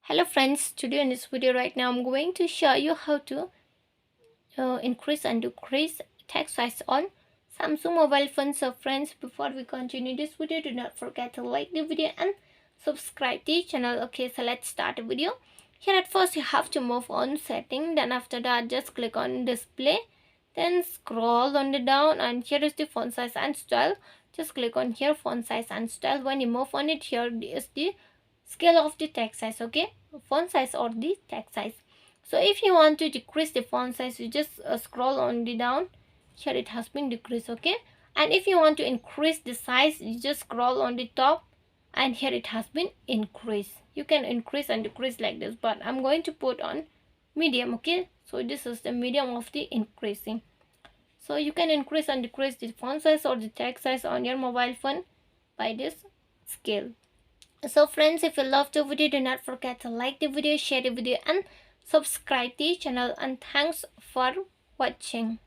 Hello friends, today in this video right now I'm going to show you how to increase and decrease text size on Samsung mobile phones. So friends, before we continue this video, do not forget to like the video and subscribe the channel. Okay, so let's start the video. Here at first you have to move on setting, then after that just click on display, then scroll on the down and here is the font size and style. Just click on here font size and style. When you move on it, here is the scale of the text size. Okay, font size or the text size. So if you want to decrease the font size, you just scroll on the down. Here it has been decreased. Okay, and if you want to increase the size, you just scroll on the top and here it has been increased. You can increase and decrease like this, but I'm going to put on medium. Okay, so this is the medium of the increasing. So you can increase and decrease the font size or the text size on your mobile phone by this scale. So friends, if you love the video, do not forget to like the video, share the video and subscribe the channel, and thanks for watching.